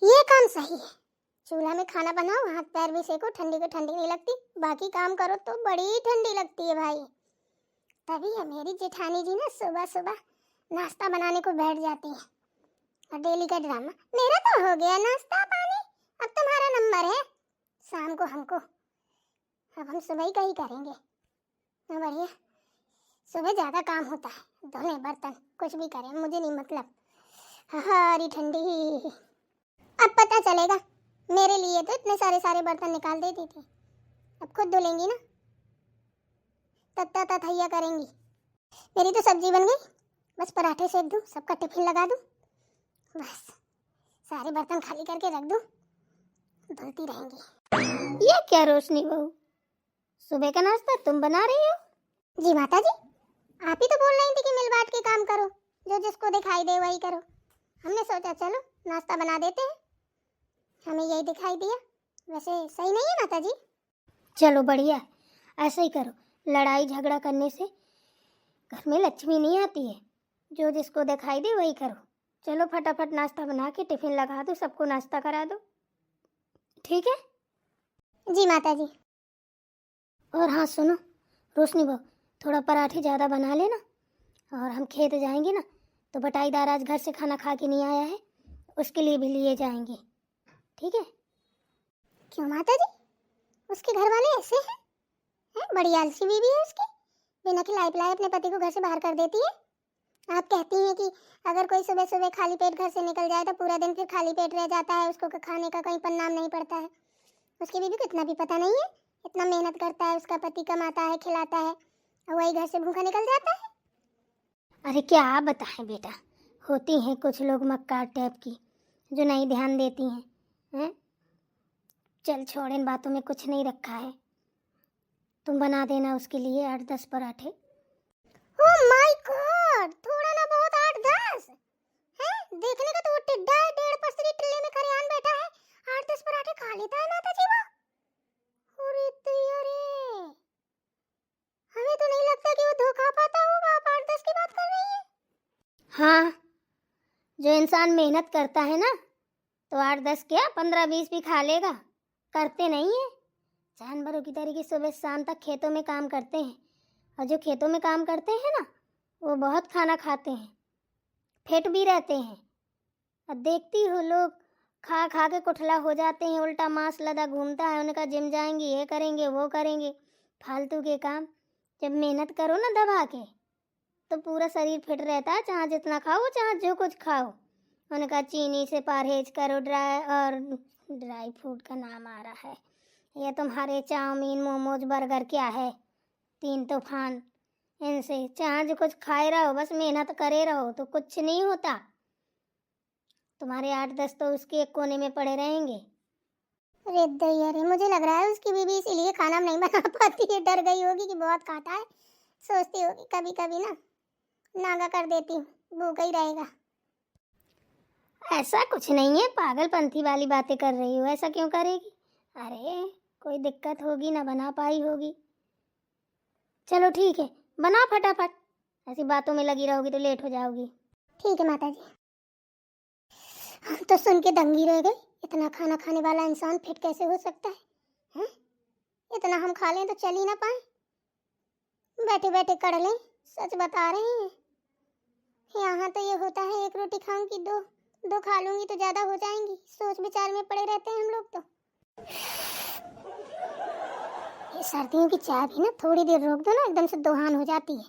ये काम सही है। चूल्हा में खाना बनाओ, हाथ पैर भी सेको, ठंडी को ठंडी नहीं लगती, बाकी काम करो तो बड़ी ठंडी लगती है भाई। तभी है मेरी जेठानी जी ना सुबह सुबह नाश्ता बनाने को बैठ जाती है। और डेली का ड्रामा, मेरा तो हो गया नाश्ता पानी, अब तुम्हारा नंबर है शाम को हमको। अब हम सुबह ही का ही करेंगे। बढ़िया, सुबह ज्यादा काम होता है, धोने बर्तन कुछ भी करें मुझे नहीं मतलब। हरी ठंडी। अब पता चलेगा, मेरे लिए तो इतने सारे सारे बर्तन निकाल देती थी, अब खुद धुलेंगी ना, तत्ता तथैया करेंगी। मेरी तो सब्जी बन गई, बस पराठे सेक दूं, सबका टिफिन लगा दूं, बस सारे बर्तन खाली करके रख दूं, धुलती रहेंगी। ये क्या रोशनी बहू, सुबह का नाश्ता तुम बना रही हो? जी माता जी, आप ही तो बोल रही थी कि मिल बांट के काम करो, जो जिसको दिखाई दे वही करो। हमने सोचा चलो नाश्ता बना देते हैं, हमें यही दिखाई दिया। वैसे सही नहीं है माता जी? चलो बढ़िया, ऐसा ही करो। लड़ाई झगड़ा करने से घर में लक्ष्मी नहीं आती है, जो जिसको दिखाई दे वही करो। चलो फटाफट नाश्ता बना के टिफिन लगा दो, सबको नाश्ता करा दो, ठीक है? जी माता जी। और हाँ सुनो रोशनी बहू, थोड़ा पराठे ज़्यादा बना लेना, और हम खेत जाएंगे ना तो बटाईदार आज घर से खाना खा के नहीं आया है, उसके लिए भी लिए जाएंगे, ठीक है? क्यों माता जी, उसके घर वाले ऐसे हैं? बड़ी आलसी बीवी है उसकी, बिना खिलाए पिलाए अपने पति को घर से बाहर कर देती है। आप कहती हैं कि अगर कोई सुबह सुबह खाली पेट घर से निकल जाए तो पूरा दिन फिर खाली पेट रह जाता है, उसको खाने का कहीं परिणाम नहीं पड़ता है। उसकी बीवी को इतना भी पता नहीं है, इतना मेहनत करता है, उसका पति कमाता है खिलाता है, और वही घर से भूखा निकल जाता है। अरे क्या बताएं बेटा, होती हैं कुछ लोग मक्कार टाइप की जो नहीं ध्यान देती हैं। चल छोड़, इन बातों में कुछ नहीं रखा है, तुम बना देना उसके लिए 8-10 पराठे। ओह माय गॉड, थोड़ा ना बहुत 8-10 हैं? देखने का तो वो टिड्डा है, 1.5 पसरी टिल्ले में खरियान बैठा है, 8-10 पराठे खा लेता है माता जी वो। अरे दैया रे, हमें तो नहीं लगता कि वो धोखा पाता होगा। आप 8-10 की बात कर रही हैं? हाँ, जो इंसान मेहनत करता है ना तो 8-10 क्या 15-20 भी खा लेगा, करते नहीं है। जानवरों की तरीके सुबह शाम तक खेतों में काम करते हैं, और जो खेतों में काम करते हैं ना वो बहुत खाना खाते हैं, फिट भी रहते हैं। और देखती हो लोग खा खा के कुठला हो जाते हैं, उल्टा मांस लदा घूमता है, उनका जिम जाएंगे, ये करेंगे वो करेंगे, फालतू के काम। जब मेहनत करो ना दबा के तो पूरा शरीर फिट रहता है, चाहे जितना खाओ चाहे जो कुछ खाओ। उनका चीनी से परहेज करो, ड्राई फ्रूट का नाम आ रहा है, ये तुम्हारे चाउमीन मोमोज बर्गर क्या है, 3 तूफान, इनसे चाहे जो कुछ खाए रहो, बस मेहनत करे रहो तो कुछ नहीं होता। तुम्हारे 8-10 तो उसके एक कोने में पड़े रहेंगे। अरे दैया रे, मुझे लग रहा है उसकी बीवी इसीलिए खाना नहीं बना पाती है, डर गई होगी कि बहुत काटा है, सोचती होगी कभी कभी ना नागा कर देती हूँ, भूखा ही रहेगा। ऐसा कुछ नहीं है, पागलपंथी वाली बातें कर रही हो, ऐसा क्यों करेगी? अरे कोई दिक्कत होगी ना बना पाई होगी। चलो ठीक है, बना फटाफट, ऐसी बातों में लगी रहोगी तो लेट हो जाओगी। ठीक है माता जी। हम तो सुन के दंगी रह गए, इतना खाना खाने वाला इंसान फिट कैसे हो सकता है? इतना हम खा लें तो चल ही ना पाए, बैठे बैठे कर लें। सच बता रहे हैं, यहाँ तो ये होता है एक रोटी खाऊंगी, दो खा लूंगी तो ज्यादा हो जाएंगी, सोच विचार में पड़े रहते हैं हम लोग तो। ये सर्दियों की चाय भी ना थोड़ी देर रोक दो ना एकदम से दोहान हो जाती है,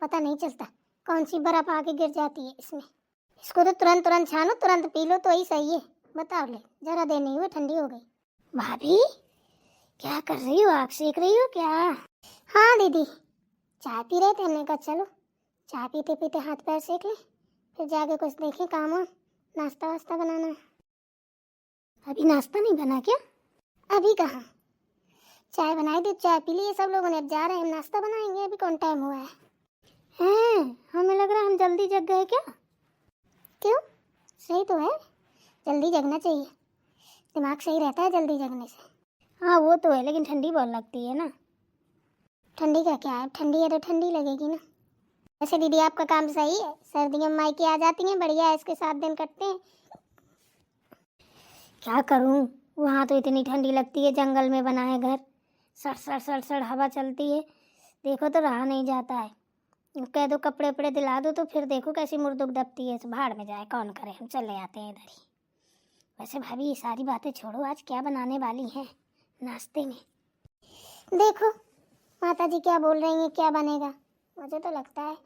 पता नहीं चलता कौन सी बर्फ आके गिर जाती है इसमें। इसको तो तुरंत तुरंत छानो, तुरंत पी लो तो ही सही है। बताओ ले, जरा देर नहीं हुई ठंडी हो गई। भाभी क्या कर रही हो, आग सेक रही हो क्या? हाँ दीदी, चाय पी रहे थे, हमने कहा चलो चाय पीते पीते हाथ पैर सेक ले, फिर जाके कुछ देखें काम हो, नाश्ता वास्ता बनाना है। अभी नाश्ता नहीं बना क्या? अभी कहाँ, चाय बनाई थी, चाय पी ली सब लोगों ने, अब जा रहे हैं नाश्ता बनाएंगे, अभी कौन टाइम हुआ है। हमें लग रहा है हम जल्दी जग गए क्या? क्यों, सही तो है, जल्दी जगना चाहिए, दिमाग सही रहता है जल्दी जगने से। हाँ वो तो है, लेकिन ठंडी बहुत लगती है ना। ठंडी का क्या है, ठंडी है तो ठंडी लगेगी ना। वैसे दीदी आपका काम सही है, सर्दियों में मायके आ जाती हैं, बढ़िया है, इसके 7 दिन कटते हैं। क्या करूं, वहाँ तो इतनी ठंडी लगती है, जंगल में बना है घर, सड़ सड़ सड़ सड़ हवा चलती है, देखो तो रहा नहीं जाता है। कह दो कपड़े उपड़े दिला दो तो फिर देखो कैसी मुर्दुक दबती है, तो भाड़ में जाए, कौन करे, हम चले आते हैं इधर ही। वैसे भाभी ये सारी बातें छोड़ो, आज क्या बनाने वाली हैं नाश्ते में? देखो माता जी क्या बोल रही हैं, क्या बनेगा। मुझे तो लगता है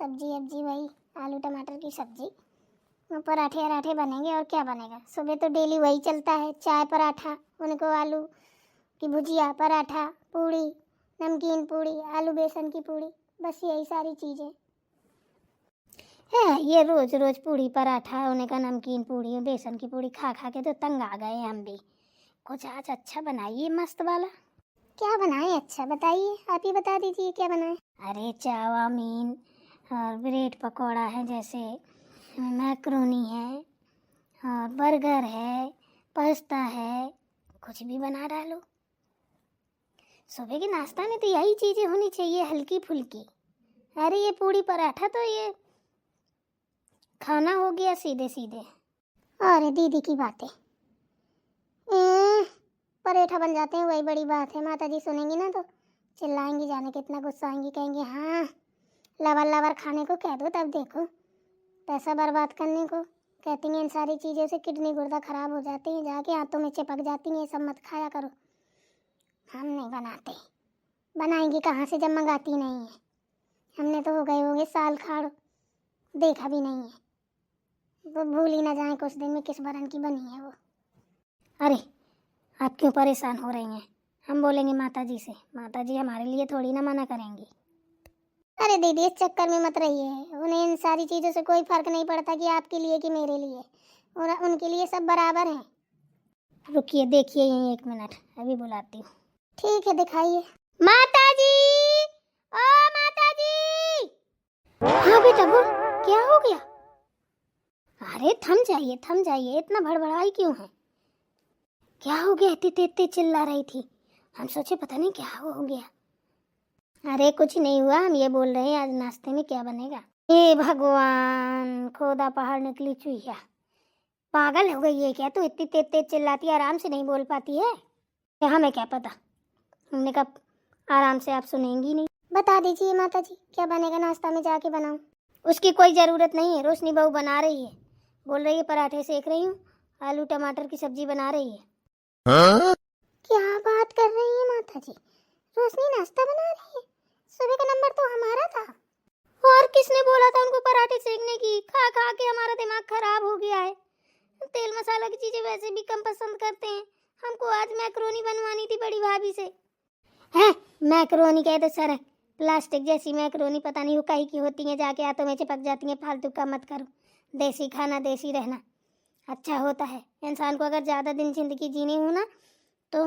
सब्जी अब्जी वही आलू टमाटर की सब्जी, और पराठे अराठे बनेंगे, और क्या बनेगा। सुबह तो डेली वही चलता है, चाय पराठा, उनको आलू की भुजिया, पराठा, पूड़ी, नमकीन पूड़ी, आलू बेसन की पूड़ी, बस यही सारी चीज़ें है। ये रोज रोज पूड़ी पराठा, उन्हें का नमकीन पूड़ी बेसन की पूड़ी खा खा के तो तंग आ गए हम भी। कुछ आज अच्छा बनाइए मस्त वाला। क्या बनाएं, अच्छा बताइए, आप ही बता दीजिए क्या बनाएं। अरे चाउमीन और ब्रेड पकौड़ा है, जैसे मैक्रोनी है और बर्गर है, पास्ता है, कुछ भी बना डालो। सुबह के नाश्ता में तो यही चीज़ें होनी चाहिए, हल्की फुल्की। अरे ये पूड़ी पराठा तो ये खाना हो गया सीधे सीधे। अरे दीदी की बातें, पराठा बन जाते हैं वही बड़ी बात है। माता जी सुनेंगी ना तो चिल्लाएंगी, जाने कितना गुस्सा आएंगी, कहेंगी हाँ लवर लवर खाने को कह दो, तब देखो पैसा बर्बाद करने को। कहती हैं इन सारी चीज़ों से किडनी गुर्दा खराब हो जाती हैं, जाके हाथों में चिपक जाती हैं, ये सब मत खाया करो। हम नहीं बनाते, बनाएंगी कहाँ से जब मंगाती नहीं है। हमने तो हो गए होंगे साल खाड़, देखा भी नहीं है, वो भूल ही ना जाए कुछ दिन में किस बरन की बनी है वो। अरे आप क्यों परेशान हो रही हैं? हम बोलेंगे माता जी से, माता जी हमारे लिए थोड़ी ना मना करेंगी। अरे दीदी इस चक्कर में मत रहिए, उन्हें इन सारी चीज़ों से कोई फर्क नहीं पड़ता कि आपके लिए कि मेरे लिए, और उनके लिए सब बराबर हैं। रुकिए देखिए यहीं 1 मिनट, अभी बुलाती हूँ। ठीक है दिखाइए। माता जी, ओ माता जी। हाँ बेटा बोल, क्या हो गया? अरे थम जाइए, इतना भड़बड़ाई क्यों है? क्या हो गया, इतनी इतनी चिल्ला रही थी, हम सोचे पता नहीं क्या हो गया। अरे कुछ नहीं हुआ, हम ये बोल रहे हैं आज नाश्ते में क्या बनेगा। हे भगवान, खोदा पहाड़ निकली चुईया, पागल हो गई है क्या तू? इतनी तेज तेज चिल्लाती है, आराम से नहीं बोल पाती है? हमें क्या पता, हमने कहा आराम से आप सुनेंगी नहीं। बता दीजिए माता जी क्या बनेगा नाश्ता में, जाके बनाऊं। उसकी कोई ज़रूरत नहीं है, रोशनी बहू बना रही है, बोल रही है पराठे सेक रही हूँ, आलू टमाटर की सब्जी बना रही है। क्या बात कर रही है माता जी, रोशनी नाश्ता बना रही है? सुबह का नंबर तो हमारा था। और किसने बोला था उनको पराठे सेकने की? खा खा के हमारा दिमाग खराब हो गया है, तेल मसाला की चीजें वैसे भी कम पसंद करते हैं। हमको आज मैक्रोनी बनवानी थी बड़ी भाभी से। है मैक्रोनी कहे तो सर, प्लास्टिक जैसी मैक्रोनी, पता नहीं हुकाई की होती है, जाके हाथों में चिपक जाती है। फालतू का मत करो, देसी खाना देसी रहना अच्छा होता है। इंसान को अगर ज़्यादा दिन जिंदगी जीनी हो ना तो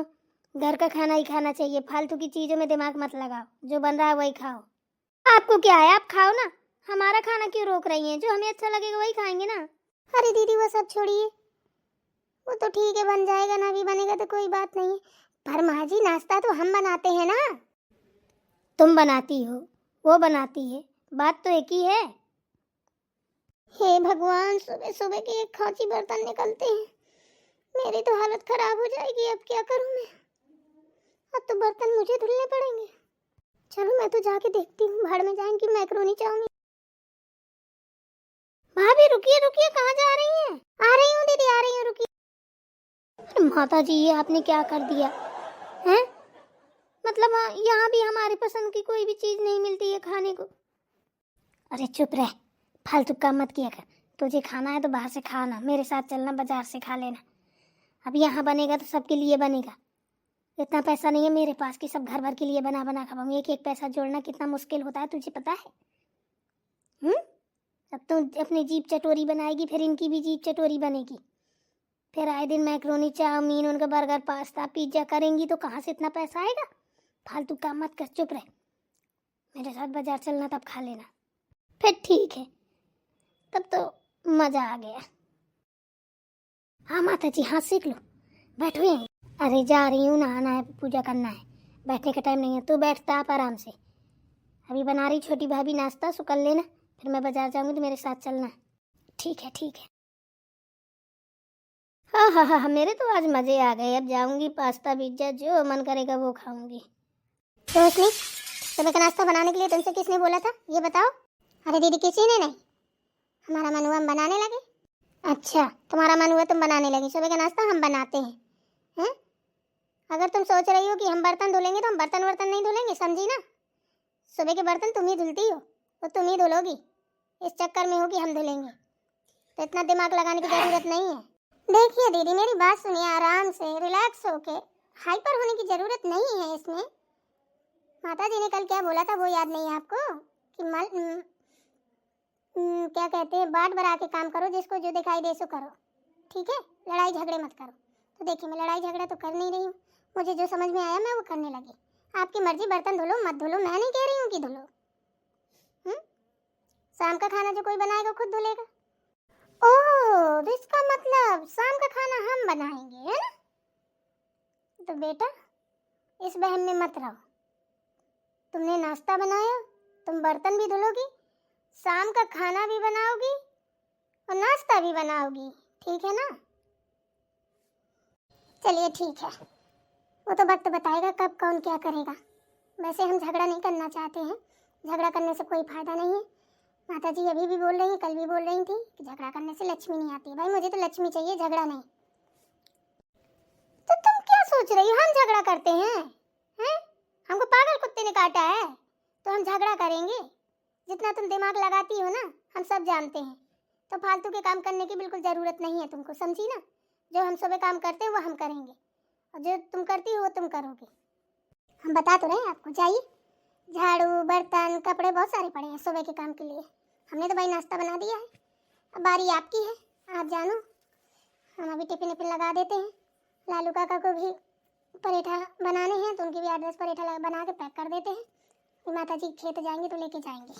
घर का खाना ही खाना चाहिए, फालतू की चीज़ों में दिमाग मत लगाओ, जो बन रहा है वही खाओ। आपको क्या है, आप खाओ ना, हमारा खाना क्यों रोक रही हैं? जो हमें अच्छा लगेगा वही खाएंगे ना। अरे दीदी वो सब छोड़िए, वो तो ठीक है बन जाएगा, ना भी बनेगा तो कोई बात नहीं है, पर माँ जी नाश्ता तो हम बनाते हैं ना। तुम बनाती हो, वो बनाती है, बात तो एक ही है। हे भगवान, सुबह सुबह के एक खांची बर्तन निकलते हैं, मेरी तो हालत खराब हो जाएगी। अब क्या करूं मैं, अब तो बर्तन मुझे धुलने पड़ेंगे। चलो मैं तो जाके देखती हूँ, भाड़ में जाएंगी मैक्रोनी चाउमीन। भाभी रुकिए रुकिए, कहाँ जा रही हैं? आ रही हूँ दीदी, आ रही हूँ, रुकिए। अरे माता जी ये आपने क्या कर दिया हैं? मतलब यहाँ भी हमारी पसंद की कोई भी चीज़ नहीं मिलती है खाने को। अरे चुप रह, फालतू काम मत किया कर, तुझे खाना है तो बाहर से खाना, मेरे साथ चलना, बाजार से खा लेना। अब यहाँ बनेगा तो सबके लिए बनेगा, इतना पैसा नहीं है मेरे पास कि सब घर भर के लिए बना बना खवाऊँ। एक एक पैसा जोड़ना कितना मुश्किल होता है, तुझे पता है? अब तो अपनी जीप चटोरी बनाएगी, फिर इनकी भी जीप चटोरी बनेगी, फिर आए दिन मैक्रोनी चाउमीन, उनका बर्गर पास्ता पिज्जा करेंगी, तो कहाँ से इतना पैसा आएगा? फालतू काम मत कर, चुप रह, मेरे साथ बाजार चलना तब खा लेना। फिर ठीक है, तब तो मजा आ गया। हाँ माता जी हाथ सीख लो, बैठो यहीं। अरे जा रही हूँ, नहाना है, पूजा करना है, बैठने का टाइम नहीं है। तू बैठता आप आराम से, अभी बना रही छोटी भाभी नाश्ता, सो कर लेना, फिर मैं बाजार जाऊंगी तो मेरे साथ चलना। ठीक है ठीक है। आहा, मेरे तो आज मजे आ गए। अब जाऊंगी पास्ता पिज्जा जो मन करेगा वो खाऊंगी। रोशनी, सुबह का नाश्ता बनाने के लिए तुमसे किसने बोला था ये बताओ? अरे दीदी, किसी ने नहीं। हमारा मन हुआ हम बनाने लगे। अच्छा, तुम्हारा मन हुआ तुम बनाने लगी। सुबह का नाश्ता हम बनाते हैं। अगर तुम सोच रही हो कि हम बर्तन धुलेंगे तो हम बर्तन वर्तन नहीं धुलेंगे, समझी ना। सुबह के बर्तन तुम ही धुलती हो तो तुम ही धुलोगी। इस चक्कर में हो कि हम धुलेंगे, तो इतना दिमाग लगाने की जरूरत नहीं है। देखिए दीदी, मेरी बात सुनिए आराम से, रिलैक्स होके। हाइपर होने की जरूरत नहीं है इसमें। माता जी ने कल क्या बोला था वो याद नहीं है आपको कि क्या कहते हैं, बाट बरा के काम करो, जिसको जो दिखाई दे सो करो, ठीक है? लड़ाई झगड़े मत करो। तो देखिए, मैं लड़ाई झगड़ा तो कर नहीं रही हूँ। मुझे जो समझ में आया मैं वो करने लगी। आपकी मर्जी, बर्तन धुलो मत धुलो, मैं नहीं कह रही हूँ कि धुलो। शाम का खाना जो कोई बनाएगा खुद धुलेगा। ओह, तो इसका मतलब शाम का खाना हम बनाएंगे, है ना? तो बेटा, इस बहम में मत रहो। तुमने नाश्ता बनाया, तुम बर्तन भी धुलोगी, शाम का खाना भी बनाओगी और नाश्ता भी बनाओगी, ठीक है ना? चलिए ठीक है, वो तो वक्त बताएगा कब कौन क्या करेगा। वैसे हम झगड़ा नहीं करना चाहते हैं, झगड़ा करने से कोई फायदा नहीं है। माता जी अभी भी बोल रही हैं, कल भी बोल रही थी कि झगड़ा करने से लक्ष्मी नहीं आती। भाई मुझे तो लक्ष्मी चाहिए, झगड़ा नहीं। तो तुम क्या सोच रही हो हम झगड़ा करते हैं? हमको पागल कुत्ते ने काटा है तो हम झगड़ा करेंगे? जितना तुम दिमाग लगाती हो ना, हम सब जानते हैं। तो फालतू के काम करने की बिल्कुल जरूरत नहीं है तुमको, समझी ना? जो हम सुबह काम करते हैं वो हम करेंगे, और जो तुम करती हो वो तुम करोगे। हम बता तो रहे हैं आपको, जाइए। झाड़ू बर्तन कपड़े बहुत सारे पड़े हैं सुबह के काम के लिए। हमने तो भाई नाश्ता बना दिया है, अब बारी आपकी है, आप जानो। हम अभी टिफिन विफिन लगा देते हैं। लालू काका को भी पराठा बनाने हैं तो उनकी भी 8-10 पराठा बना के पैक कर देते हैं। फिर माता जी खेत जाएंगे तो लेके जाएंगे।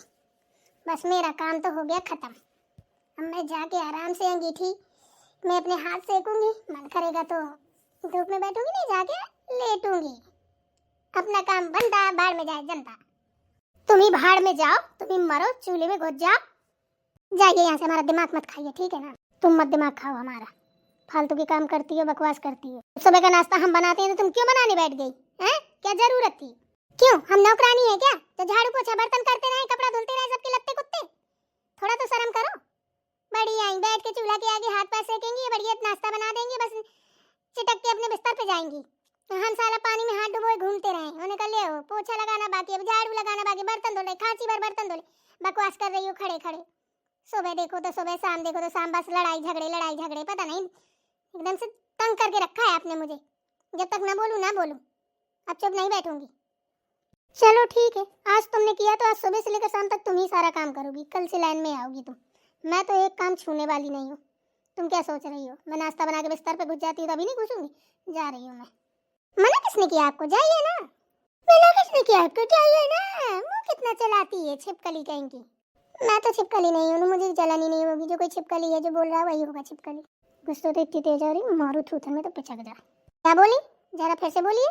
बस मेरा काम तो हो गया ख़त्म। अब मैं जाके आराम से अंगीठी मैं अपने हाथ सेकूंगी, मन करेगा तो धूप में बैठूंगी, नहीं जाके लेटूंगी। अपना काम बनता, बाहर में जाए जनता। तुम ही बाहर में जाओ, तुम ही मरो, चूल्हे में घुस जाओ। जाइए यहाँ से, हमारा दिमाग मत खाइए, ठीक है ना? तुम मत दिमाग खाओ हमारा, फालतू के काम करती हो, बकवास करती हो। सुबह का नाश्ता हम बनाते हैं तो तुम क्यों बनाने बैठ गई हैं? क्या जरूरत थी? क्यों, हम नौकरानी है क्या तो झाड़ू पोछा बर्तन करते रहे, कपड़ा धुलते रहे, सबके लत्ते कुत्ते? थोड़ा तो शर्म करो। बड़ी आई बैठ के चूल्हा के आगे हाथ पैर सेकेंगी, बढ़िया नाश्ता बना देंगे, बस चिटक के अपने बिस्तर पे जाएंगी। हम सारा पानी में हाथ डुबोए घूमते रहे। उन्हें कह ले पोछा लगाना बाकी, अब झाड़ू लगाना बाकी, बर्तन धुले, खांची भर बर्तन धुले। बकवास कर रही हो खड़े खड़े। सुबह देखो तो सुबह, शाम देखो तो शाम, बस लड़ाई झगड़े। पता नहीं एकदम से तंग करके रखा है आपने मुझे। जब तक ना बोलूं ना बोलूं, अब चुप नहीं बैठूंगी। चलो ठीक है, आज तुमने किया तो आज सुबह से लेकर शाम तक तुम ही सारा काम करोगी। कल से लाइन में आओगी तुम। मैं तो एक काम छूने वाली नहीं हूँ। तुम क्या सोच रही हो मैं नाश्ता बना के बिस्तर पे घुस जाती हूँ तो अभी नहीं घुसूंगी? जा रही हूँ मैं। मना किसने किया आपको? जाइए ना। मना किसने किया आपको? जाइए ना। मुंह कितना चलाती है छिपकली कहीं की। मैं तो छिपकली नहीं हूँ, मुझे जलानी नहीं होगी। जो कोई छिपकली है जो बोल रहा है वही होगा छिपकली। गुस्सा तो इतनी तेज आ रही, मारू थूथन में तो पिचक जा। क्या बोली? जरा फिर से बोलिए।